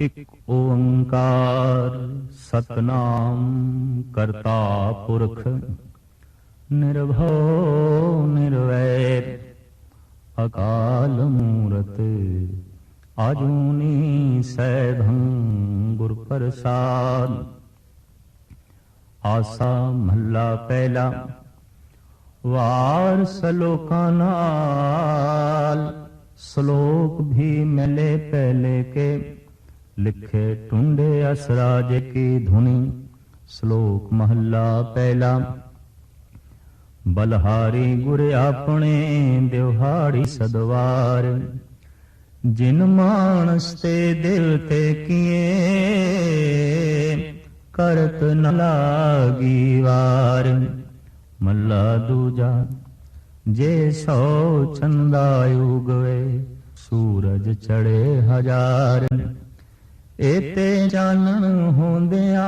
इक ओंकार सतनाम करता पुरख निर्भव निर्वैर अकाल मूरत आजूनी सैभं गुर प्रसाद। आसा महला पहला वार सलोका नाल श्लोक भी मिले पहले के लिखे टुंडे असराज की धुनी। श्लोक महला पहला बलहारी गुर अपने दिहाड़ी सदवार जिन मानस ते दिल ते किए करत न लागी वार। मल्ला दूजा जे सौ चंदा उगवे सूरज चढ़े हजार एते चानण होंदिया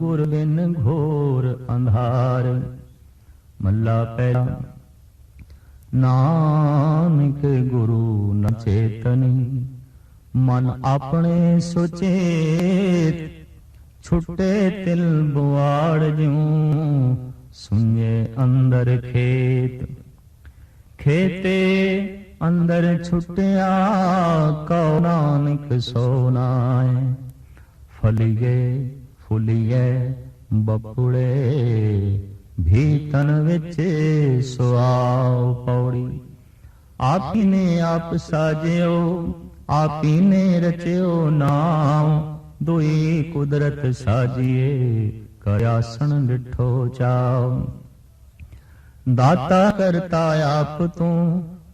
गुर बिन घोर अंधार। मल्ला पहला नानक गुरु न चेतनी मन अपने सुचेत छुटे तिल बुआड़ ज्यों सुने अंदर खेत। खेते अंदर छुटिया कौ नानक सोनाए फलिए फुलिए बपुड़े भी तन विच सुआओ पौड़ी। आप ही ने आप साजियो आप ही ने रचियो नाम दुई कुदरत साजिए करयासन डिठो चाओ। दाता करता आप तू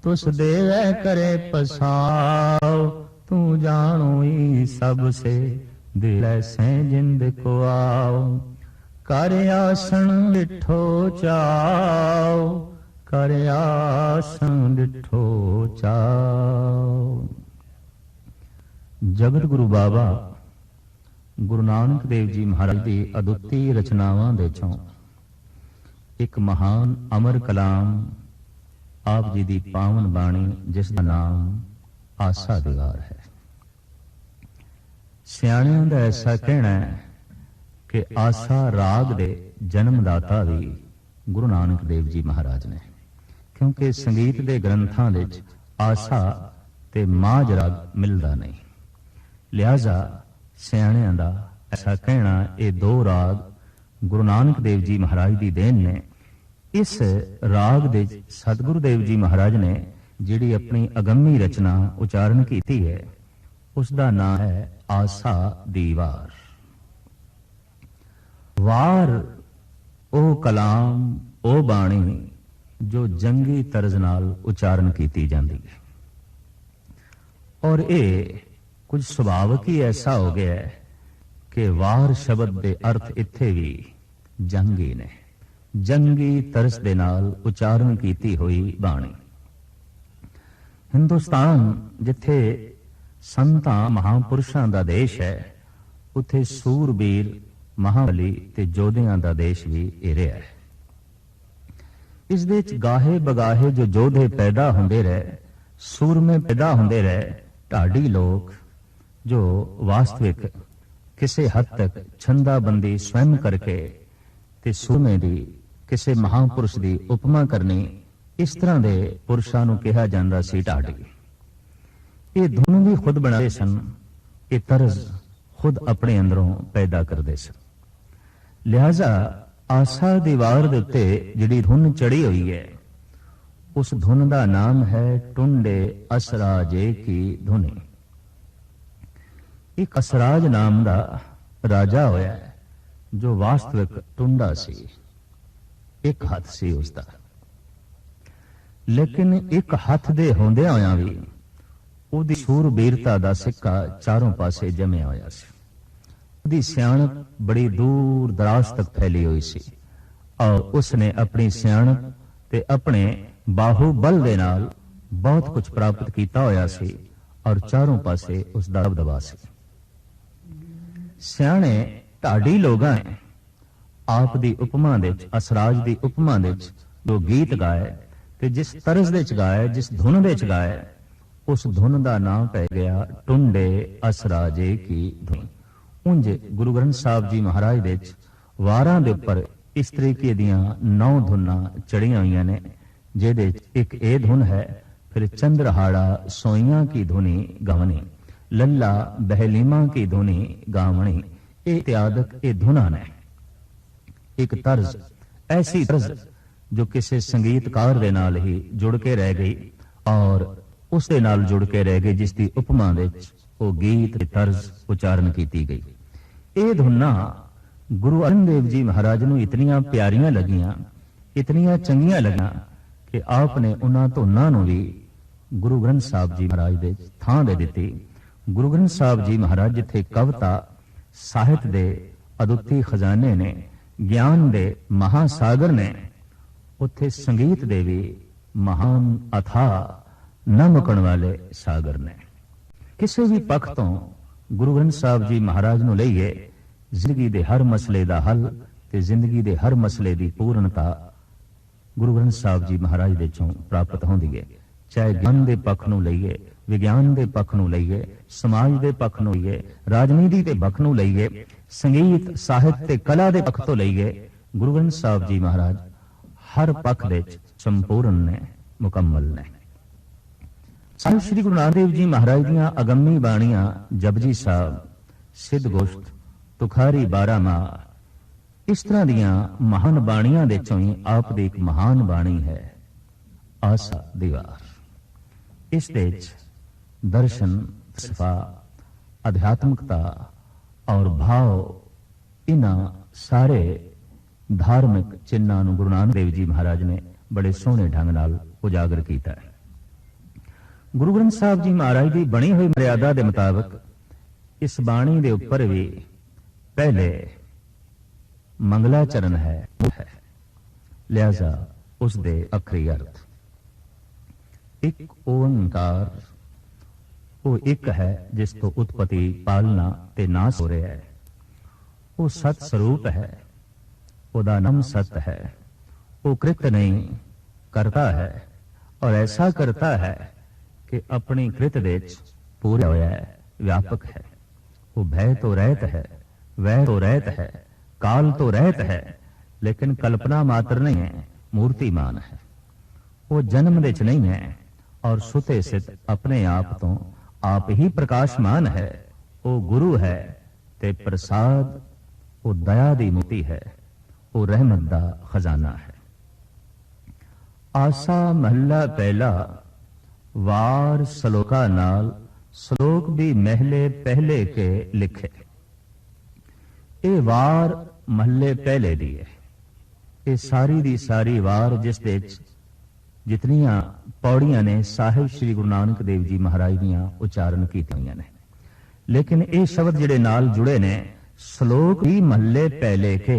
तुस देवे करे पसाओ। तू जानो ही सबसे दिल से जिंद को आओ। कर आसन डिठो चाओ कर आसन डिठो चाओ। जगत गुरु बाबा गुरु नानक देव जी महाराज की अदुੱਤੀ रचनावां दे चों एक महान अमर कलाम आप जी की पावन बाणी जिसका नाम आसा दीवार है। सियाणियां दा ऐसा कहना है कि आसा राग दे जन्मदाता भी गुरु नानक देव जी महाराज ने, क्योंकि संगीत के ग्रंथां दे विच आसा ते माज राग मिलदा नहीं। लिहाजा सियाणियां दा ऐसा कहना ये दो राग गुरु नानक देव जी महाराज की देन ने। इस राग दे सतगुरु देव जी महाराज ने जिहड़ी अपनी अगम्मी रचना उचारण की है उसका नाम है आसा दीवार। वार ओ कलाम ओ बाणी जो जंगी तरज नाल उचारण की जाती है और ये कुछ सुभावक ही ऐसा हो गया है कि वार शब्द के अर्थ इत्थे भी जंगी ने। जंगी तरस दे नाल उचारण की हुई बाणी। हिंदुस्तान जिथे संतां महापुरुषां दा देश है उथे सूरबीर महाबली ते जोधियां दा देश भी ये रहा है। इस दे विच गाहे बगाहे जो जोधे पैदा होंदे रहे, सूरमे पैदा होंदे रहे, ढाडी लोग जो वास्तविक किसी हद तक छंदाबंदी स्वयं करके ते सूरमे दी किसी महापुरुष की उपमा करनी, इस तरह के पुरुषों को कहा जाता सी ढाडी। ये धुन भी खुद बनाते सन, ये तरज खुद अपने अंदरों पैदा करते सन। लिहाजा आसा दीवार दे उत्ते जिहड़ी धुन चढ़ी हुई है उस धुन का नाम है टुंडे असराजे की धुनी। एक असराज नाम का राजा होया जो वास्तविक टुंडा सी, एक हाथ सी उसका, लेकिन एक हाथ दे होंदिया होया भी उहदी सूरबीरता दा सिक्का चारों पासे जमया होया सी। उहदी सियाणप बड़ी दूर दराज तक फैली हुई सी और उसने अपनी सियाणप ते अपने बाहुबल दे नाल बहुत कुछ प्राप्त किया होया सी और चारों पासे उसदा दबदबा सी। सियाणे ढाडी लोगां ने आप दी उपमा दे असराज दी उपमा दे जो गीत गाए ते जिस तरज दे च गाए, जिस धुन दे च गाए, उस धुन का नाम पै गया टुंडे असराजे की धुन। उंज गुरु ग्रंथ साहब जी महाराज दे वारां दे उपर इस तरीके दियां 9 धुनां चढ़ियां हुई ने, जिहदे एक ये धुन है, फिर चंद्रहाड़ा सोइयां की धुनी गावनी, लल्ला बहलीमा की धुनी गावनी, ये इत्यादक ये धुना ने। एक तर्ज, ऐसी तर्ज जो किसी संगीतकार दे नाल ही जुड़ के रह गई और उस दे नाल जुड़ के रह गई, जिसकी उपमा विच वो गीत तर्ज उचारण की गई। ये धुना गुरु अर्जन देव जी महाराज नूं इतनियां प्यारियां लगियां, इतनियां चंगियां लगियां कि आपने उन्हां धुनां नूं भी गुरु ग्रंथ साहब जी महाराज दे थां दे दित्ती। गुरु ग्रंथ साहब जी महाराज जिथे कविता साहित्य दे अदुੱਤੀ खजाने ने, ज्ञान दे महासागर ने, उत्थे संगीत दे भी महान अथा न मुकण वाले सागर ने। किसी भी पक्ष तो गुरु ग्रंथ साहब जी महाराज नूं लईए जिंदगी दे हर मसले दा हल ते जिंदगी दे हर मसले दी पूर्णता गुरु ग्रंथ साहब जी महाराज दे चों प्राप्त होंदी है। चाहे ज्ञान दे पक्ष नूं लईए, विज्ञान दे पक्ष नूं लईए, समाज दे पक्ष नूं लईए, राजनीति दे पक्ष नूं लईए, संगीत साहित्य ते कला दे पक्ष तो लईए, गुरु ग्रंथ साहब जी महाराज हर पक्ष दे संपूर्ण ने, मुकम्मल ने। साहिब श्री गुरु नानक देव जी महाराज दियां अगम्मी बाणियां जपजी साहब, सिद्ध गोश्त, तुखारी 12 माह, इस तरह दियां महान बाणियां दे चों ही आप दी एक महान बाणी है आसा दीवार। इस दे दर्शन, फलसफा, अध्यात्मकता और भाव, इन्हां सारे धार्मिक चिन्हां नूं गुरु नानक देव जी महाराज ने बड़े सोहने ढंग नाल उजागर कीता है। गुरु ग्रंथ साहब जी महाराज की बनी हुई मर्यादा के मुताबिक इस बाणी के उपर भी पहले मंगलाचरण है, लिहाजा उसके अखरी अर्थ एक ओंकार, वो एक है जिस तो उत्पत्ति, पालना ते नाश हो रहा है। वो सत स्वरूप है, उसका नाम सत है। वो कृत नहीं करता है और ऐसा करता है कि अपनी कृत देच पूरा होया है, व्यापक है। वो भय तो रहत है, वह तो रहत है, काल तो रहत है, लेकिन कल्पना मात्र नहीं है, मूर्तिमान है। वो जन्म देच नहीं है और सुते सित अपने आप तो आप ही प्रकाशमान है। वो गुरु है ते प्रसाद, वो दया दी मूर्ति है, वो रहमत दा खजाना है। आसा महला पहला वार सलोका नाल, सलोक भी महले पहले के लिखे। ये वार महले पहले दी है। ये सारी दी सारी वार जिस दे जितनियां पौड़ियां ने साहिब श्री गुरु नानक देव जी महाराज दियां उचारण कीतियां ने, लेकिन ये शब्द जिहड़े नाल जुड़े ने, सलोक भी महले पहले के,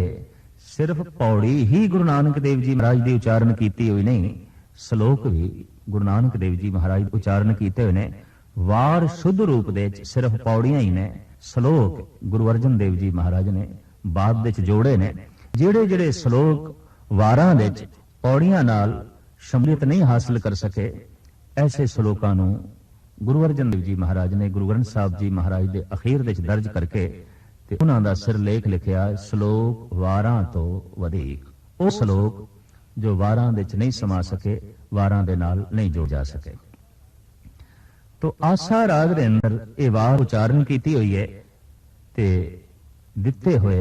सिर्फ पौड़ी ही गुरु नानक देव जी महाराज की उचारण की हुई नहीं, सलोक भी गुरु नानक देव जी महाराज उचारण किए हुए ने। वार शुद्ध रूप दे सिर्फ पौड़ियां ही ने, सलोक गुरु अर्जन देव जी महाराज ने बाद दे जोड़े ने। जेड़े जेड़े सलोक वारां दे पौड़ियां नाल शमूलियत नहीं हासिल कर सके, ऐसे सलोकां नूं गुरु अर्जन देव जी महाराज ने गुरु ग्रंथ साहब जी महाराज के अखीर दे दर्ज करके ते उन्हां दा सिरलेख लिखिया, सलोक वारां तो वधीक। वो सलोक जो वारां दे च नहीं समा सके, वारां दे नाल नहीं जोड़ जा सके। तो आसा राग दे अंदर ये वार उचारण की हुई है ते दिते हुए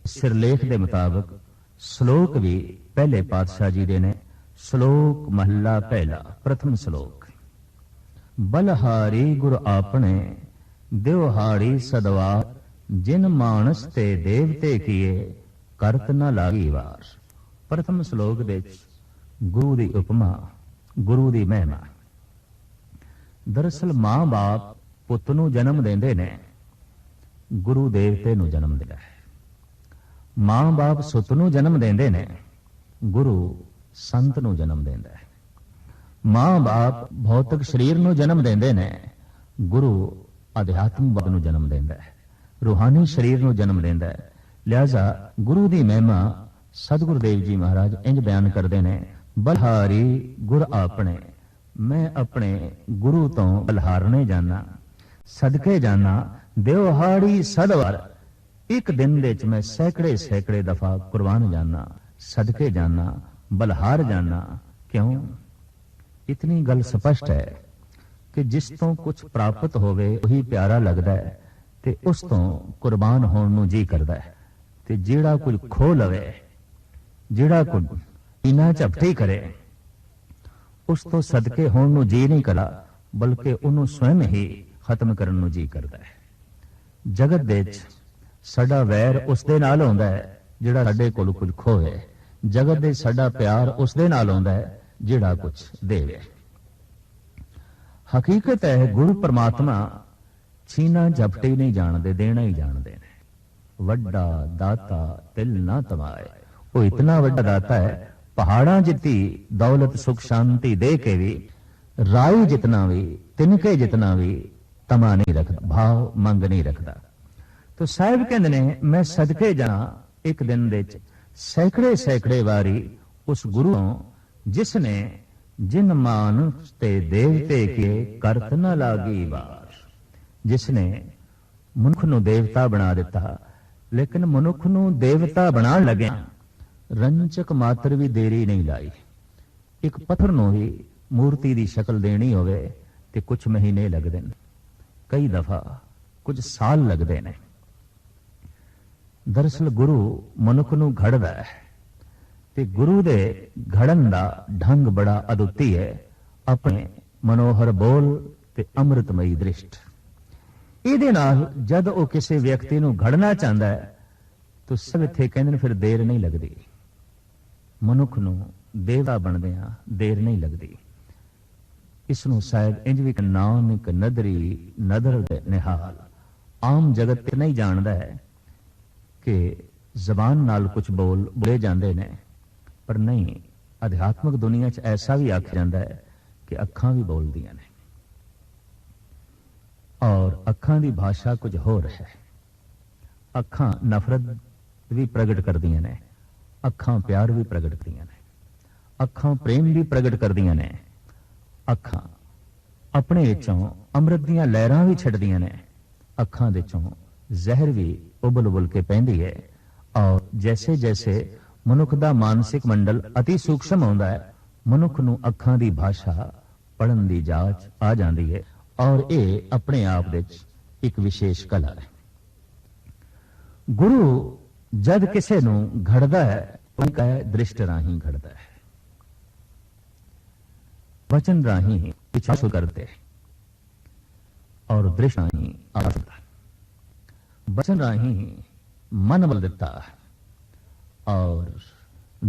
सिरलेख के मुताबिक श्लोक भी पहले पातशाह जी दे ने। श्लोक महला पहला, प्रथम श्लोक। बलहारी गुर आपने देवहाड़ी सदवार, जिन मानस ते देवते किए करत न लागी वार। प्रथम श्लोक दे गुरु दी उपमा, गुरु दी महिमा। दरअसल मां बाप पुੱਤ ਨੂੰ जन्म देंदे ने, गुरु देवते ਨੂੰ जन्म दिंदा है। मां बाप सुत ਨੂੰ जन्म देंदे ने, गुरु संत ਨੂੰ जन्म देंदा है। मां बाप भौतिक शरीर ਨੂੰ जन्म देंदे ने, गुरु अध्यात्मवाद ਨੂੰ जन्म देंदा है, रूहानी शरीर ਨੂੰ जन्म देंदा है। लिहाजा गुरु दी महिमा सतगुरु देव जी महाराज इंज बयान करते हैं, बलहारी गुर आपने, मैं अपने गुरु तो बलहारने जाना, सदके जाना, दिहाड़ी सदवार एक दिन दे मैं सैकड़े सैकड़े दफा कुर्बान जाना, सदके जाना, बलहार जाना। क्यों? इतनी गल स्पष्ट है कि जिस तो कुछ प्राप्त होवे वही प्यारा लगता है ते उस तो कुर्बान होने नूं जी करदा है, ते जेड़ा कुछ खो लवे, जेड़ा कुछ इना झपटी करे, उस तो सदके होने नूं जी नहीं करा, बल्कि उन्होंने स्वयं ही खत्म करने नूं जी करदा है। जगत दे विच साडा वैर उस दे नाल होंदा है जेड़ा साडे कोल कुछ खोए, जगत दे साडा प्यार उस दे नाल होंदा है जेड़ा कुछ देवे। हकीकत है गुरु परमात्मा छीना झपटी नहीं जानते, देना ही जानते ने। वड्डा दाता तिल ना तमाए, वो इतना वड्डा दाता है, पहाड़ा जितनी दौलत सुख शांति दे के भी, राई जितना भी, तिनके जितना भी तमा नहीं रखता, भाव मंग नहीं रखता। तो साहिब कहते ने मैं सदके जाना एक दिन दे सैकड़े सैकड़े वारी उस गुरु जिसने जिन मानुष ते देवते के करत न लागी वार, जिसने मनुख नूं देवता बना दिता, लेकिन मनुख नूं देवता बना लगे रंचक मात्र भी देरी नहीं लाई। एक पत्थर नूं ही मूर्ति दी शक्ल देनी होवे ते कुछ महीने लगदे ने, कई दफा कुछ साल लगदे ने। दरअसल गुरु मनुख नूं घड़दा है ते गुरु दे घड़न दा ढंग बड़ा अदुੱਤੀ है। अपने मनोहर बोल ते अमृतमयी दृष्ट, ਇਹਦੇ ਨਾਲ जद ਉਹ ਕਿਸੇ ਵਿਅਕਤੀ ਨੂੰ ਘੜਨਾ ਚਾਹੁੰਦਾ ਹੈ तो सब इत्थे कहंदे ने फिर देर नहीं लगदी। मनुख नूं देवता बनदिआं देर नहीं लगदी। इसनूं शायद इंज भी नानक नदरी नदर दे निहाल, आम जगत नहीं जानदा है कि जबान नाल कुछ बोले जाते ने, पर नहीं, अध्यात्मक दुनिया च ऐसा भी आख्या जाता है कि अखां भी बोलदियां ने, और अखां दी भाषा कुछ होर है। अखां नफरत भी प्रगट करदियां ने, अखां प्यार भी प्रगट करदियां ने, अखां प्रेम भी प्रगट करदियां ने, अखां अपने विचों अमृत दीयां लहरां भी छड्डदियां ने, अखां दे चों जहर भी उबल उबल के पैंदी है। और जैसे जैसे मनुख दा मानसिक मंडल अति सूक्ष्म होंदा है, मनुख नूं अखां दी भाषा पढ़न दी जाच आ जाती है, और ये अपने आप दे एक विशेष कला है। गुरु जद किसे नूं घड़दा है, उनका दृष्ट राही घड़दा है, वचन राही विचार करते और दृष्ट राही आसता, वचन राही मन बल दिता और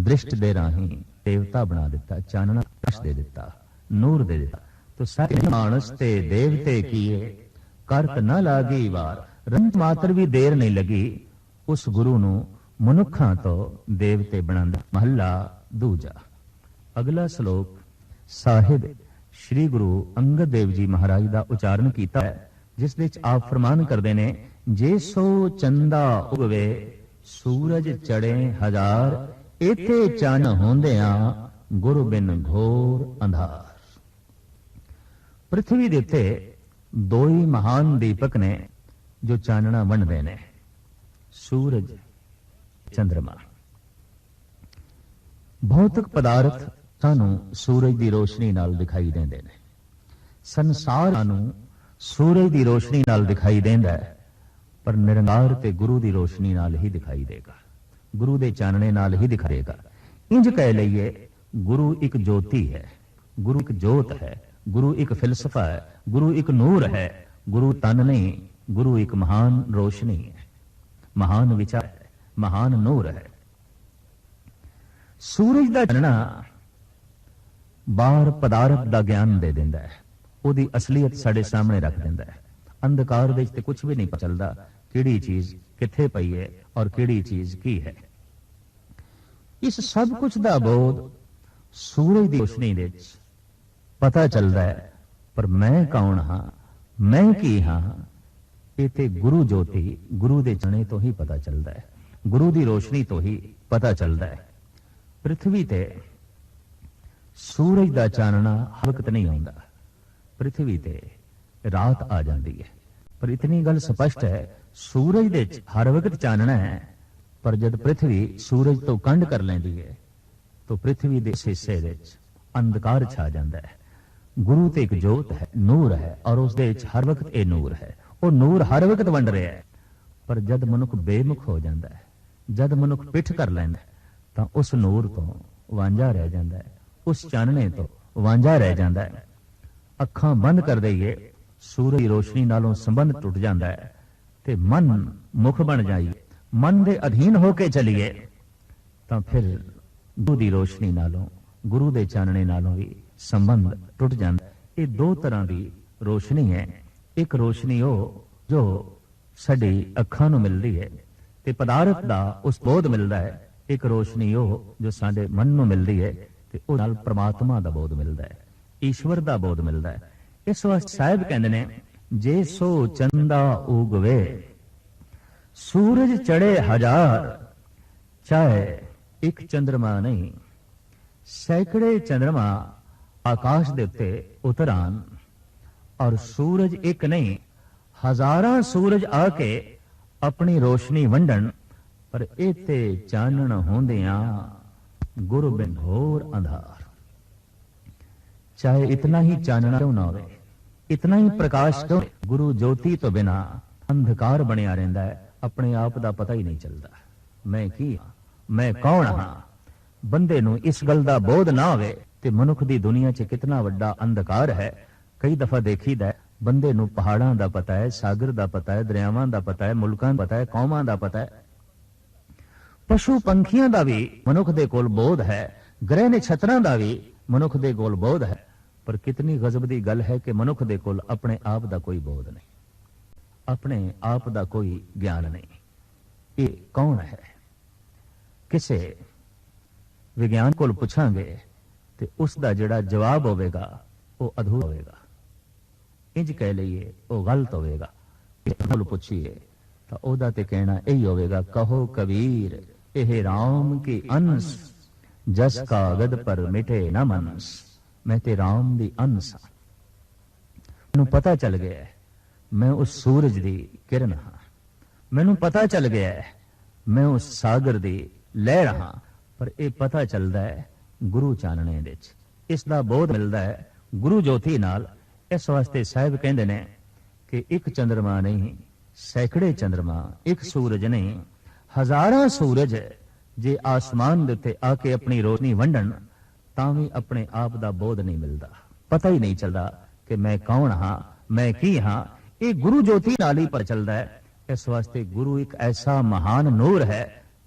दृष्ट दे राही देवता बना दिता, चानना प्रकाश दे दिता, नूर दे दिता। तो सारे मानस ते देवते किए करत न लागी वार, रंज मात्र भी देर नहीं लगी उस गुरु नूं मनुखां तो देवते बनांदा। महला दूजा। अगला श्लोक साहिब श्री गुरु अंगद देव जी महाराज का उच्चारण किया है, जिस विच आप फरमान करते ने, जे सो चंदा उगवे सूरज चढ़े हजार, इथे चन होंदियां गुरु बिन घोर अंधार। पृथ्वी दे उत्ते दो ही महान दीपक ने जो चानना वंडदे ने, सूरज चंद्रमा। भौतिक पदार्थ सानू सूरज की रोशनी नाल दिखाई देंदे ने, संसार सानू सूरज की रोशनी नाल दिखाई देंदा है, पर निरंकार ते गुरु की रोशनी नाल ही दिखाई देगा, गुरु के चानने नाल ही दिखाएगा। इंज कह लईए गुरु एक ज्योति है, गुरु एक जोत है, गुरु एक फिलसफा है, गुरु एक नूर है, गुरु तन नहीं, गुरु एक महान रोशनी है, महान विचार है, महान नूर है। सूरज का चानना बाहर पदार्थ का ज्ञान दे देंदा है, उसकी असलियत साडे सामने रख देंदा है। अंधकार दे ते कुछ भी नहीं पता चलता किहड़ी चीज किथे पई है और किहड़ी चीज की है। इस सब कुछ का बोध सूरज की रोशनी दे पता चलता है, पर मैं कौन हाँ, मैं की हाँ, ये ते गुरु ज्योति गुरु दे चने तो ही पता चलता है, गुरु की रोशनी तो ही पता चलता है। पृथ्वी ते सूरज का चानना हर वक्त नहीं आता, पृथ्वी ते रात आ जाती है। पर इतनी गल स्पष्ट है, सूरज दे हर वक्त चानना है, पर जब पृथ्वी सूरज तो कंड कर लेंदी है तो पृथ्वी के हिस्से अंधकार छा जाता है। गुरु ते एक जोत है, नूर है, और उस दे हर वक्त ये नूर है। वो नूर हर वक्त वंड रहा है, पर जद मनुख बेमुख हो जाता है, जद मनुख पिठ कर लैंदा है, तो उस नूर तो वांझा रह जाता है, उस चानने तो वांझा रह जाता है। अखां बंद कर दईए, सूरज रोशनी नालों संबंध टुट जाता है, ते मन मुख बन जाइए, मन दे अधीन होके चलीए, तो फिर गुरु दी रोशनी नालों, गुरु दे चानने नालों भी संबंध टुट जाता है। ये दो तरह की रोशनी है। एक रोशनी हो जो साडी अखां नूं मिलदी है ते पदार्थ दा उस बोध मिलता है। एक रोशनी हो जो साडे मन नूं मिलदी है ते उस नाल परमात्मा दा बोध मिलता है, ईश्वर दा बोध मिलता है। इस वास्ते साहिब कहंदे ने, जे सो चंदा उगवे सूरज चढ़े हजार, चाहे एक चंद्रमा नहीं सैकड़े चंद्रमा आकाश दे उत्ते उतर आन, और सूरज एक नहीं हजारां सूरज आके अपनी रोशनी वंडन, पर इते चानण होंदियां गुरु बिन घोर अंधार। चाहे इतना ही चानना क्यों ना होवे, इतना ही प्रकाश क्यों, गुरु ज्योति तो बिना अंधकार बनिया रहिंदा है, अपने आप दा पता ही नहीं चलता। मैं की हां, मैं कौन हां। बंदे नूं इस गल दा बोध ना होवे ते मनुख दी दुनिया च कितना वड्डा अंधकार है। कई दफा देखीदा है, बंदे नूं पहाड़ां दा पता है, सागर दा पता है, दरियावां दा पता है, मुल्कां दा पता है, कौमां दा पता है, पशु पंखियां दा भी मनुख दे कोल बोध है, ग्रह नक्षत्रां दा भी मनुख दे कोल बोध है। पर कितनी गजब दी गल है कि मनुख दे कोल अपने आप दा कोई बोध नहीं, अपने आप दा कोई ज्ञान नहीं। ये कौन है? किसे विज्ञान कोल पुछांगे ते उसका जिहड़ा जवाब होवेगा वो अधूरा होवेगा। इंज कह लईए वो गलत होवेगा। कोल पुछिए तो ओदा ते कहना यही होवेगा, कहो कबीर एह राम की अंश, जस कागद पर मिटे न मनस। मैं ते राम दी अंश हां, मैनूं पता चल गया है मैं उस सूरज दी किरण हां, मैनूं पता चल गया है मैं उस सागर दी लहर हां। पर यह पता चलता है गुरु चानने दे विच, इसदा बोध मिलता है गुरु ज्योति नाल। इस वास्ते साहिब कहंदे ने कि एक चंद्रमा नहीं सैकड़े चंद्रमा, एक सूरज नहीं हजारां सूरज जे आसमान दे उत्ते आके अपनी रोशनी वंडन, तां भी अपने आप दा बोध नहीं मिलता, पता ही नहीं चलता कि मैं कौन हां, मैं की हां। ये गुरु ज्योति नाल ही पता चलता है। इस वास्ते गुरु एक ऐसा महान नूर है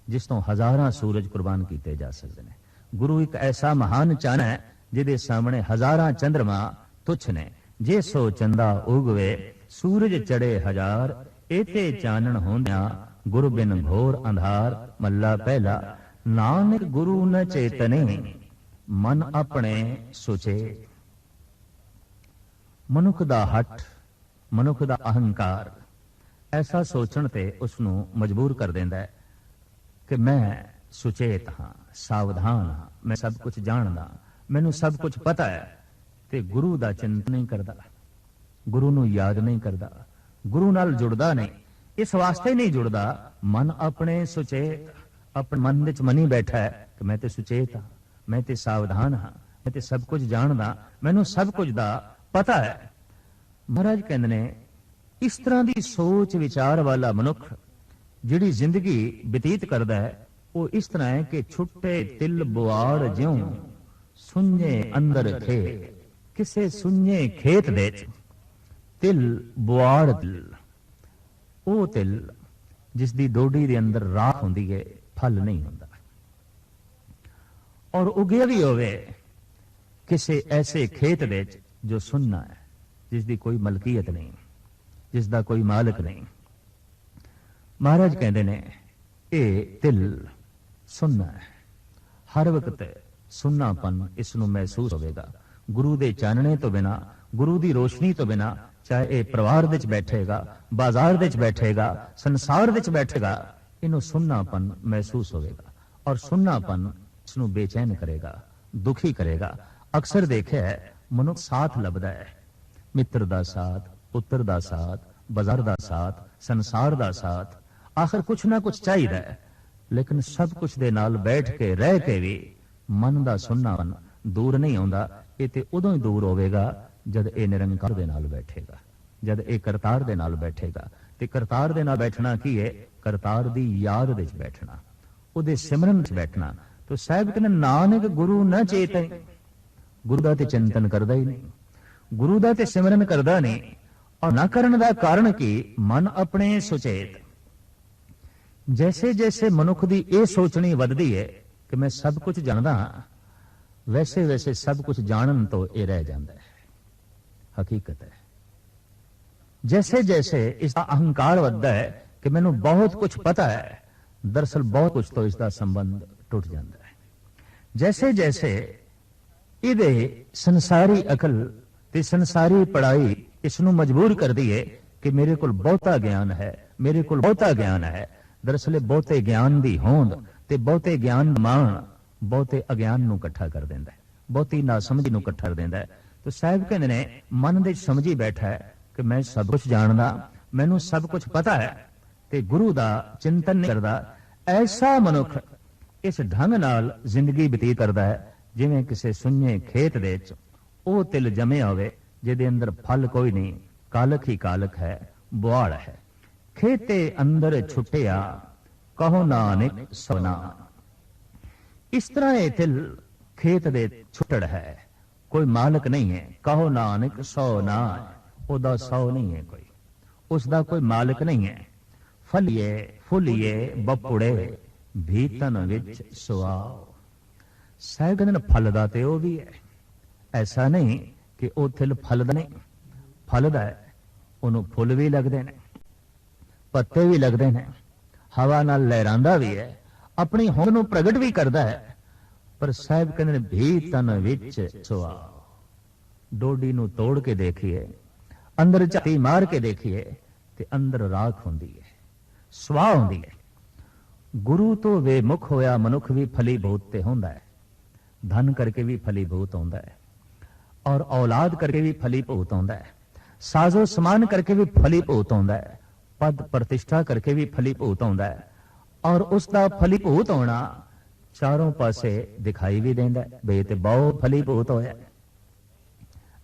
जिस तो हजारां सूरज कुर्बान किए जा सकते हैं। गुरु एक ऐसा महान चान है जिहदे सामने हजारां चंद्रमा तुच्छ ने। जे सो चंदा उगवे सूरज चढ़े हजार, एते चानण होंदियां गुरु बिन घोर अंधार। मल्ला पहला, नानक गुरु न चेतने मन अपने सुचेत। मनुख दा हट, मनुख दा अहंकार ऐसा सोचण ते उसनूं मजबूर कर देंदा है कि मैं सुचेत हाँ, सावधान हाँ, मैं सब कुछ जानदा, मैनू सब कुछ पता है। ते गुरु दा चिंतन नहीं करदा, गुरु नूं याद नहीं करदा, गुरु नाल जुड़दा नहीं। इस वास्ते नहीं जुड़दा, मन अपने सुचेत, अपने मन विच मनी बैठा है कि मैं ते सुचेत हाँ, मैं ते सावधान हाँ, मैं ते सब कुछ जानदा, मैनू सब कुछ दा पता है। महाराज कहंदे ने इस तरह की सोच विचार वाला मनुख जिहड़ी जिंदगी बतीत करता है वो इस तरह है कि छुट्टे तिल बुआड़ ज्यों सुन्ने अंदर खेत। किसे सुन्ने खेत दे तिल बुआड़ तिल, वो तिल जिसदी डोडी दे अंदर राख हुंदी है, फल नहीं हुंदा। और उगे भी होवे किसे ऐसे खेत दे जो सुन्ना है, जिसदी कोई मलकीयत नहीं, जिसदा कोई मालिक नहीं। महाराज कहते ने ये तिल सुनना है, हर वक्त सुन्नापन इसनूं महसूस होवेगा। गुरु दे चानने तो बिना, गुरु दी रोशनी तो बिना, चाहे परिवार विच बैठेगा, बाजार विच बैठेगा, संसार विच बैठेगा, इनू सुन्नापन महसूस होवेगा। और सुन्नापन इसनूं बेचैन करेगा, दुखी करेगा। ਅਕਸਰ ਦੇਖਿਆ ਮਨੁੱਖ ਸਾਥ ਲੱਭਦਾ ਹੈ, ਮਿੱਤਰ ਦਾ ਸਾਥ, ਪੁੱਤਰ ਦਾ ਸਾਥ, ਬਾਜ਼ਾਰ ਦਾ ਸਾਥ, ਸੰਸਾਰ ਦਾ ਸਾਥ, ਆਖਰ ਕੁਛ ਨਾ ਕੁਛ ਚਾਹੀਦਾ ਹੈ। ਲੇਕਿਨ ਸਭ ਕੁਛ ਦੇ ਨਾਲ ਬੈਠ ਕੇ ਰਹਿ ਕੇ ਵੀ ਮਨ ਦਾ ਸੁੰਨਾਪਨ ਦੂਰ ਨਹੀਂ ਆਉਂਦਾ। ਇਹ ਤੇ ਉਦੋਂ ਹੀ ਦੂਰ ਹੋਵੇਗਾ ਜਦ ਇਹ ਨਿਰੰਕਾਰ ਦੇ ਨਾਲ ਬੈਠੇਗਾ, ਜਦ ਇਹ ਕਰਤਾਰ ਦੇ ਨਾਲ ਬੈਠੇਗਾ। ਤੇ ਕਰਤਾਰ ਦੇ ਨਾਲ ਬੈਠਣਾ ਕੀ ਹੈ? ਕਰਤਾਰ ਦੀ ਯਾਦ ਵਿੱਚ ਬੈਠਣਾ, ਉਹਦੇ ਸਿਮਰਨ ਵਿੱਚ ਬੈਠਣਾ। ਤੋ ਸਾਹਿਬ ਕਹਿੰਦੇ ਨਾਨਕ ਗੁਰੂ ਨਾ ਚੇਤੈ, ਗੁਰੂ ਦਾ ਤੇ ਚਿੰਤਨ ਕਰਦਾ ਹੀ ਨਹੀਂ, ਗੁਰੂ ਦਾ ਤੇ ਸਿਮਰਨ ਕਰਦਾ ਨਹੀਂ। ਔਰ ਨਾ ਕਰਨ ਦਾ ਕਾਰਨ ਕੀ? ਮਨ ਆਪਣੇ ਸੁਚੇਤ। ਜੈਸੇ ਜੈਸੇ ਮਨੁੱਖ ਦੀ ਇਹ ਸੋਚਣੀ ਵੱਧਦੀ ਹੈ ਕਿ ਮੈਂ ਸਭ ਕੁਝ ਜਾਣਦਾ ਹਾਂ, ਵੈਸੇ ਵੈਸੇ ਸਭ ਕੁਝ ਜਾਣਨ ਤੋਂ ਇਹ ਰਹਿ ਜਾਂਦਾ ਹੈ। ਹਕੀਕਤ ਹੈ, ਜੈਸੇ ਜੈਸੇ ਇਸ ਦਾ ਅਹੰਕਾਰ ਵੱਧਦਾ ਹੈ ਕਿ ਮੈਨੂੰ ਬਹੁਤ ਕੁਝ ਪਤਾ ਹੈ, ਦਰਅਸਲ ਬਹੁਤ ਕੁਝ ਤੋਂ ਇਸ ਦਾ ਸੰਬੰਧ ਟੁੱਟ ਜਾਂਦਾ ਹੈ। ਜੈਸੇ ਜੈਸੇ ਇਹਦੇ ਸੰਸਾਰੀ ਅਕਲ ਤੇ ਸੰਸਾਰੀ ਪੜ੍ਹਾਈ ਇਸ ਨੂੰ ਮਜਬੂਰ ਕਰਦੀ ਹੈ ਕਿ ਮੇਰੇ ਕੋਲ ਬਹੁਤਾ ਗਿਆਨ ਹੈ, ਮੇਰੇ ਕੋਲ ਬਹੁਤਾ ਗਿਆਨ ਹੈ। ਦਰਅਸਲ ਬਹੁਤੇ ਗਿਆਨ ਦੀ ਹੋਂਦ ਤੇ ਬਹੁਤੇ ਗਿਆਨ ਮਾਣ ਬਹੁਤੇ ਅਗਿਆਨ ਨੂੰ ਇਕੱਠਾ ਕਰ ਦਿੰਦਾ ਹੈ, ਬਹੁਤੀ ਨਾਸਮਝੀ ਨੂੰ ਇਕੱਠਾ ਕਰ ਦਿੰਦਾ ਹੈ। ਤੇ ਸਾਹਿਬ ਕਹਿੰਦੇ ਨੇ ਮਨ ਦੇ ਸਮਝੀ ਬੈਠਾ ਹੈ ਕਿ ਮੈਂ ਸਭ ਕੁਝ ਜਾਣਦਾ, ਮੈਨੂੰ ਸਭ ਕੁਝ ਪਤਾ ਹੈ, ਤੇ ਗੁਰੂ ਦਾ ਚਿੰਤਨ ਨਹੀਂ ਕਰਦਾ। ਐਸਾ ਮਨੁੱਖ ਇਸ ਢੰਗ ਨਾਲ ਜ਼ਿੰਦਗੀ ਬਤੀਤ ਕਰਦਾ ਹੈ ਜਿਵੇਂ ਕਿਸੇ ਸੁੰਨੇ ਖੇਤ ਦੇ ਵਿੱਚ ਉਹ ਤਿਲ ਜਮਿਆ ਹੋਵੇ ਜਿਹਦੇ ਅੰਦਰ ਫਲ ਕੋਈ ਨਹੀਂ, ਕਾਲਕ ਹੀ ਕਾਲਕ ਹੈ, ਬੁਆੜ ਹੈ। ਖੇਤੇ ਅੰਦਰ ਛੁੱਟਿਆ ਕਹੋ ਨਾਨਕ ਸੋਨਾ। ਇਸ ਤਰ੍ਹਾਂ ਇਹ ਤਿਲ ਖੇਤ ਦੇ ਛੁੱਟੜ ਹੈ, ਕੋਈ ਮਾਲਕ ਨਹੀਂ ਹੈ। ਕਹੋ ਨਾਨਕ ਸੋਨਾ, ਉਹਦਾ ਸੌ ਨਹੀਂ ਹੈ ਕੋਈ, ਉਸ ਦਾ ਕੋਈ ਮਾਲਕ ਨਹੀਂ ਹੈ। ਫਲੀਏ ਫੁੱਲੀਏ ਬਪੁੜੇ ਭੀਤਨ ਵਿੱਚ ਸੁਆਓ। ਸਾਹਿਬ ਕਹਿੰਦੇ ਨੇ ਫਲਦਾ ਤੇ ਉਹ ਵੀ ਹੈ, ਐਸਾ ਨਹੀਂ ਕਿ ਉਹ ਤਿਲ ਫਲਦਾ ਨਹੀਂ, ਫਲਦਾ ਹੈ, ਉਹਨੂੰ ਫੁੱਲ ਵੀ ਲੱਗਦੇ ਨੇ, ਪੱਤੇ ਵੀ ਲੱਗਦੇ ਨੇ, ਹਵਾ ਨਾਲ ਲਹਿਰਾਂਦਾ ਵੀ ਹੈ, ਆਪਣੀ ਹੋਂਦ ਨੂੰ ਪ੍ਰਗਟ ਵੀ ਕਰਦਾ ਹੈ। ਪਰ ਸਾਹਿਬ ਕਹਿੰਦੇ ਨੇ ਭੀਤਨ ਵਿੱਚ ਸੁਆਓ। ਡੋਡੀ ਨੂੰ ਤੋੜ ਕੇ ਦੇਖੀਏ, ਅੰਦਰ ਝਾਤੀ ਮਾਰ ਕੇ ਦੇਖੀਏ ਤੇ ਅੰਦਰ ਰਾਖ ਹੁੰਦੀ ਹੈ, ਸਵਾਹ ਹੁੰਦੀ ਹੈ। ਗੁਰੂ ਤੋਂ ਬੇਮੁਖ ਹੋਇਆ ਮਨੁੱਖ ਵੀ ਫਲੀਭੂਤ ਤੇ ਹੁੰਦਾ ਹੈ, ਧਨ ਕਰਕੇ ਵੀ ਫਲੀਭੂਤ ਹੁੰਦਾ ਹੈ, ਔਰ ਔਲਾਦ ਕਰਕੇ ਵੀ ਫਲੀਭੂਤ ਹੁੰਦਾ ਹੈ, ਸਾਜ਼ੋ ਸਮਾਨ ਕਰਕੇ ਵੀ ਫਲੀਭੂਤ ਹੁੰਦਾ ਹੈ, ਪਦ ਪ੍ਰਤਿਸ਼ਠਾ ਕਰਕੇ ਵੀ ਫਲੀਭੂਤ ਹੁੰਦਾ ਹੈ। ਔਰ ਉਸ ਦਾ ਫਲੀਭੂਤ ਹੋਣਾ ਚਾਰੋਂ ਪਾਸੇ ਦਿਖਾਈ ਵੀ ਦਿੰਦਾ ਬੇ ਤੇ ਬਹੁਤ ਫਲੀਭੂਤ ਹੋਇਆ।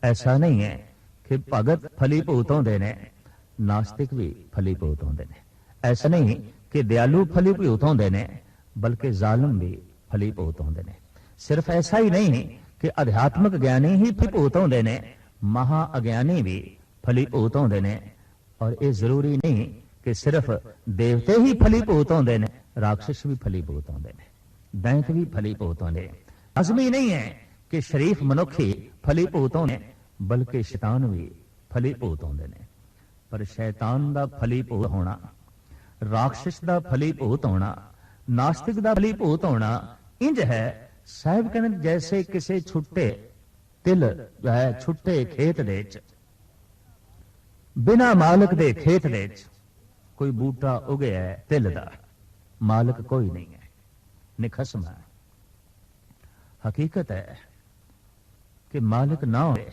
ਐਸਾ ਨਹੀਂ ਹੈ ਕਿ ਭਗਤ ਫਲੀਭੂਤ ਹੁੰਦੇ ਨੇ, ਨਾਸਤਿਕ ਵੀ ਫਲੀਭੂਤ ਹੁੰਦੇ ਨੇ। ਐਸਾ ਨਹੀਂ ਕਿ ਦਿਆਲੂ ਫਲੀਭੂਤ ਹੁੰਦੇ ਨੇ, ਬਲਕਿ ਜ਼ਾਲਮ ਵੀ ਫਲੀਭੂਤ ਹੁੰਦੇ ਨੇ। ਸਿਰਫ ਐਸਾ ਹੀ ਨਹੀਂ ਕਿ ਅਧਿਆਤਮਕ ਗਿਆਨੀ ਹੀ ਫਲੀਭੂਤ ਹੁੰਦੇ ਨੇ, ਮਹਾ ਅਗਿਆਨੀ ਵੀ ਫਲੀਭੂਤ ਹੁੰਦੇ ਨੇ। ਔਰ ਇਹ ਜ਼ਰੂਰੀ ਨਹੀਂ ਕਿ ਸਿਰਫ ਦੇਵਤੇ ਹੀ ਫਲੀਭੂਤ ਹੁੰਦੇ ਨੇ, ਰਾਖਸ਼ ਵੀ ਫਲੀਭੂਤ ਹੁੰਦੇ ਨੇ, ਦੈਂਤ ਵੀ ਫਲੀਭੂਤ ਹੁੰਦੇ। ਲਾਜ਼ਮੀ ਨਹੀਂ ਹੈ ਕਿ ਸ਼ਰੀਫ ਮਨੁੱਖ ਹੀ ਫਲੀਭੂਤ ਹੁੰਦੇ, ਬਲਕਿ ਸ਼ੈਤਾਨ ਵੀ ਫਲੀਭੂਤ ਹੁੰਦੇ ਨੇ। ਪਰ ਸ਼ੈਤਾਨ ਦਾ ਫਲੀਭੂਤ ਹੋਣਾ, ਰਾਖਸ਼ ਦਾ ਫਲੀਭੂਤ ਹੋਣਾ, ਨਾਸਤਿਕ ਦਾ ਫਲੀਭੂਤ ਹੋਣਾ ਇੰਜ ਹੈ। ਸਾਹਿਬ ਕਹਿੰਦੇ ਜੈਸੇ ਕਿਸੇ ਛੁੱਟੇ ਤਿਲ ਹੈ, ਛੁੱਟੇ ਖੇਤ ਦੇ ਵਿੱਚ, ਬਿਨਾ ਮਾਲਕ ਦੇ ਖੇਤ ਦੇ ਵਿੱਚ ਕੋਈ ਬੂਟਾ ਉਗਿਆ ਹੈ ਤਿਲ ਦਾ, ਮਾਲਕ ਕੋਈ ਨਹੀਂ ਹੈ, ਨਿਖਸਮ ਹੈ। ਹਕੀਕਤ ਹੈ ਕਿ ਮਾਲਕ ਨਾ ਹੋਵੇ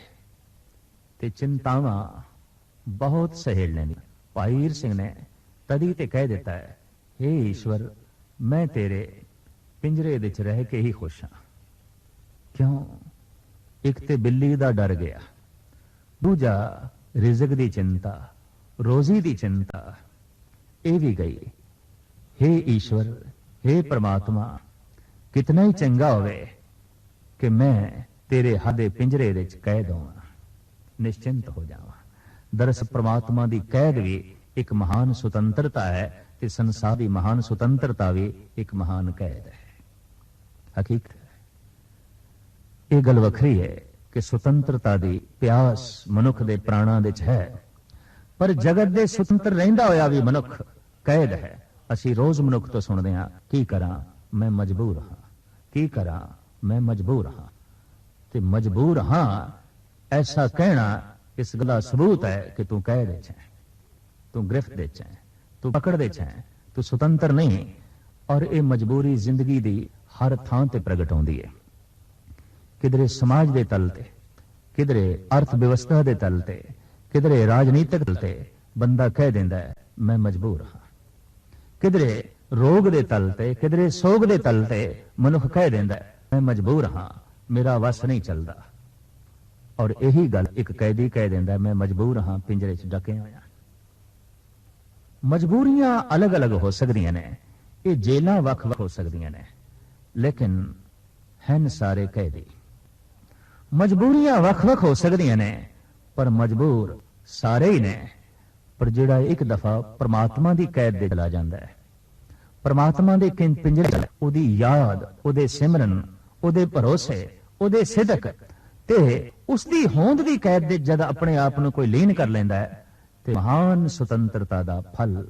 ਤੇ ਚਿੰਤਾਵਾਂ ਬਹੁਤ ਸਹਿੜ ਲੈਣੀ। ਭਾਈ ਵੀਰ ਸਿੰਘ ਨੇ ਤਦੀ ਤੇ ਕਹਿ ਦਿੱਤਾ ਹੈ, ਹੇ ਈਸ਼ਵਰ ਮੈਂ ਤੇਰੇ ਪਿੰਜਰੇ ਵਿੱਚ ਰਹਿ ਕੇ ਹੀ ਖੁਸ਼ ਹਾਂ। ਕਿਉਂ? ਇੱਕ ਤੇ ਬਿੱਲੀ ਦਾ ਡਰ ਗਿਆ, ਦੂਜਾ ਰਿਜ਼ਕ ਦੀ ਚਿੰਤਾ, ਰੋਜ਼ੀ ਦੀ ਚਿੰਤਾ ਇਹ ਵੀ ਗਈ। ਹੇ ਈਸ਼ਵਰ, ਹੇ ਪ੍ਰਮਾਤਮਾ, ਕਿਤਨਾ ਹੀ ਚੰਗਾ ਹੋਵੇ ਕਿ ਮੈਂ ਤੇਰੇ ਹੱਦੇ ਪਿੰਜਰੇ ਵਿੱਚ ਕੈਦ ਹੋਵਾਂ, ਨਿਸ਼ਚਿੰਤ ਹੋ ਜਾਵਾਂ। ਦਰਅਸਲ ਪ੍ਰਮਾਤਮਾ ਦੀ ਕੈਦ ਵੀ ਇੱਕ ਮਹਾਨ ਸੁਤੰਤਰਤਾ ਹੈ ਤੇ ਸੰਸਾਰ ਦੀ ਮਹਾਨ ਸੁਤੰਤਰਤਾ ਵੀ ਇੱਕ ਮਹਾਨ ਕੈਦ ਹੈ। ਹਕੀਕਤ ਇਹ ਗੱਲ ਵੱਖਰੀ ਹੈ ਕਿ ਸੁਤੰਤਰਤਾ ਦੀ ਪਿਆਸ ਮਨੁੱਖ ਦੇ ਪ੍ਰਾਣਾਂ ਵਿੱਚ ਹੈ, ਪਰ ਜਗਤ ਦੇ ਸੁਤੰਤਰ ਰਹਿੰਦਾ ਹੋਇਆ ਵੀ ਮਨੁੱਖ ਕੈਦ ਹੈ। ਅਸੀਂ ਰੋਜ਼ ਮਨੁੱਖ ਤੋਂ ਸੁਣਦੇ ਹਾਂ, ਕੀ ਕਰਾਂ ਮੈਂ ਮਜਬੂਰ ਹਾਂ, ਕੀ ਕਰਾਂ ਮੈਂ ਮਜਬੂਰ ਹਾਂ। ਤੇ ਮਜਬੂਰ ਹਾਂ ਐਸਾ ਕਹਿਣਾ ਇਸ ਗੱਲ ਦਾ ਸਬੂਤ ਹੈ ਕਿ ਤੂੰ ਕੈਦ ਵਿੱਚ ਹੈ, ਤੂੰ ਗ੍ਰਿਫਤ ਵਿੱਚ ਹੈ, ਤੂੰ ਪਕੜ ਵਿੱਚ ਹੈ, ਤੂੰ ਸੁਤੰਤਰ ਨਹੀਂ। ਔਰ ਇਹ ਮਜਬੂਰੀ ਜ਼ਿੰਦਗੀ ਦੀ ਹਰ ਥਾਂ ਤੇ ਪ੍ਰਗਟ ਹੁੰਦੀ ਹੈ। किधरे समाज के तल ते, किधरे अर्थ व्यवस्था के तल ते, किधरे राजनीतिक तल ते बंदा कह देंदा है मैं मजबूर हाँ। किधरे रोग के तल ते, किधरे सोग के तल ते मनुख कह देंदा है मैं मजबूर हाँ, मेरा वस नहीं चलता। और यही गल एक कैदी कह देंदा है मैं मजबूर हाँ, पिंजरे च डके होया। मजबूरियां अलग अलग हो सकदियां ने, ये जेलां वख-वख हो सकदियां ने, लेकिन हैं सारे कैदी। मजबूरियां वख-वख हो सकदियां ने पर मजबूर सारे ही ने। पर जिहड़ा एक दफा परमात्मा की कैद दे चला जाता है, परमात्मा के पिंजरे उहदी याद, उहदे सिमरन, उहदे भरोसे, उहदे सिदक ते उसकी होंद की कैद दे जद अपने आप को कोई लीन कर लेंदा है ते महान सुतंत्रता का फल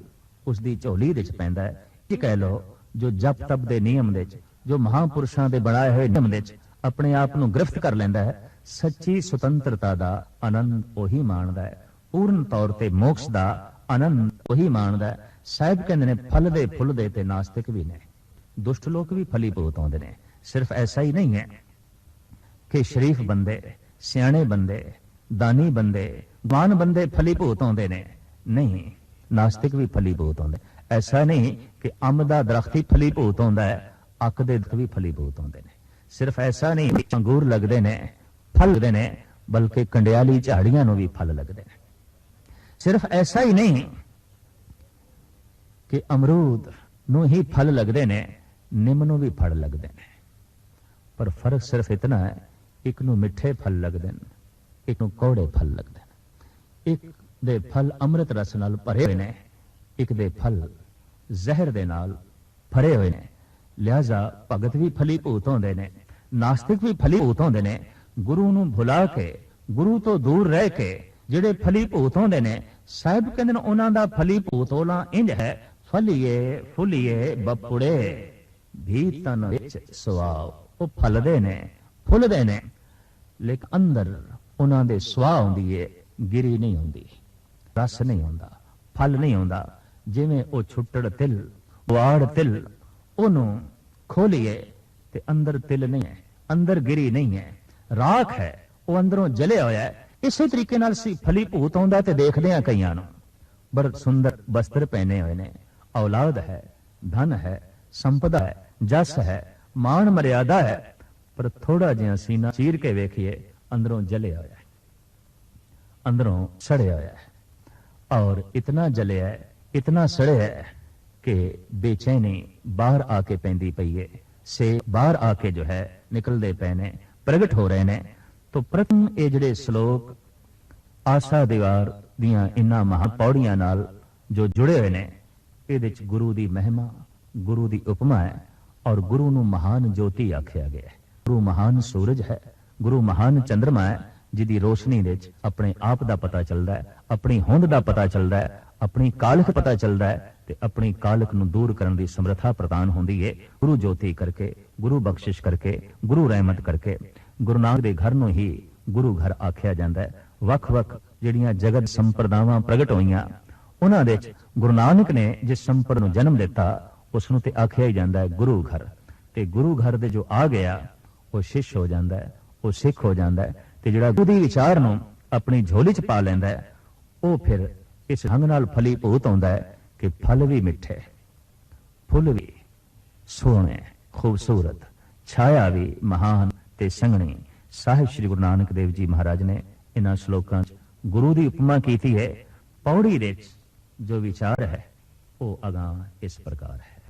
उसकी झोली दे पैंदा है। ये कह लो जो जप तप दे नियम दे, जो महापुरुषों के बनाए हुए नियम दे अपने आप को गिरफ्त कर लेंदा है, सच्ची सुतंत्रता का आनंद वही माणदा है। पूर्ण तौर पर मोक्ष का आनंद वही माणदा है। साहिब कहते ने फल दे फुल दे ते नास्तिक भी ने, दुष्ट लोग भी फलीभूत होंदे ने। सिर्फ ऐसा ही नहीं है कि शरीफ बंदे, सियाणे बंदे, दानी बंदे, गुआन बंदे फलीभूत होंदे ने, नहीं, नास्तिक भी फलीभूत होंदे। ऐसा नहीं कि अंब दा दरख्त ही फलीभूत होंदा है, अक दे दरख्त भी फलीभूत होंदे ने। सिर्फ ऐसा नहीं कि अंगूर लगदे ने, फल लगदे ने, बल्कि कंडियाली झाड़ियां नूं भी फल लगदे ने। सिर्फ ऐसा ही नहीं कि अमरूद नूं ही फल लगदे ने, निम नूं भी फल लगदे ने। पर फर्क सिर्फ इतना है, एक नूं मिठे फल लगदे ने, एक नूं कौड़े फल लगदे ने। एक दे फल अमृत रस नाल भरे हुए ने, एक दे फल जहर दे नाल भरे हुए ने। लिहाजा भगत भी फलीभूत होंदे ने, नास्तिक भी फलीभूत होंदे ने। गुरु नूं भुला के, गुरु तो दूर रह के ਜਿਹੜੇ फलीभूत होंदे ने, साहिब कहंदे ने उन्हां दा फलीभूत होना इंज है, फलिए फुलिए बपुड़े भी तन विच सुआव। वो फलदे ने, फुलदे ने, लेकिन अंदर उन्हां दे सुआह हुंदी है, गिरी नहीं हुंदी, रस नहीं हुंदा, फल नहीं हुंदा। जिवें वो छुट्टड़ तिल, वाड़ तिल, ओनूं खोलिए ते अंदर तिल नहीं है, अंदर गिरी नहीं है, राख है, वो अंदरों जलिया होया है। इस तरीके नाल सी फलीभूत होंदा ते देखदे आ कईयां नूं बड़ सुंदर वस्त्र पहने हुए ने, औलाद है, धन है, संपदा है, जस है, मान मर्यादा है, पर थोड़ा जिहा सीना चीर के वेखिए अंदरों जलिया होया है, अंदरों सड़िया होया है। और इतना जलिया है, इतना सड़िया है कि बेचैनी बाहर आके पैंदी पई है, से बाहर आके जो है निकलते पे ने, प्रगट हो रहे ने। तो प्रथम ये जिहड़े श्लोक आशा दीवार दियां इन्हां महापौड़ियां नाल जो जुड़े हुए ने, इहदे च गुरु दी महिमा, गुरु दी उपमा है। और गुरु नूं महान ज्योति आख्या गया है। गुरु महान सूरज है, गुरु महान चंद्रमा है, जिहदी रोशनी दे च अपने आप दा पता चलदा है, अपनी होंद दा पता चलदा है, अपनी कालख पता चलदा है ते अपनी कालख नूं दूर करन दी समर्था प्रदान होंदी है गुरु ज्योति करके, गुरु बख्शिश करके, गुरु रहमत करके। गुरु नानक दे घर नूं ही गुरु घर आख्या जांदा है। वख-वख जिहड़ियां जगत संप्रदावां प्रगट होईयां, उन्हां दे च गुरु नानक ने जिस संप्रदा नूं जन्म दिता उसनूं ते आख्या ही जांदा है गुरु घर। ते गुरु घर दे जो आ गया वो शिष्य हो जांदा है, वो सिख हो जांदा है। ते जिहड़ा गुरु दी विचार नूं अपनी झोली च पा लैंदा है, वो फिर इस ढंग नाल फलीभूत होंदा है कि फल भी मिठे, फुल भी सोहणे खूबसूरत, छाया भी महान ते संघनी। साहिब श्री गुरु नानक देव जी महाराज ने इन्हां श्लोकां च गुरु की उपमा कीती है। पौड़ी दे जो विचार है वो अगां इस प्रकार है।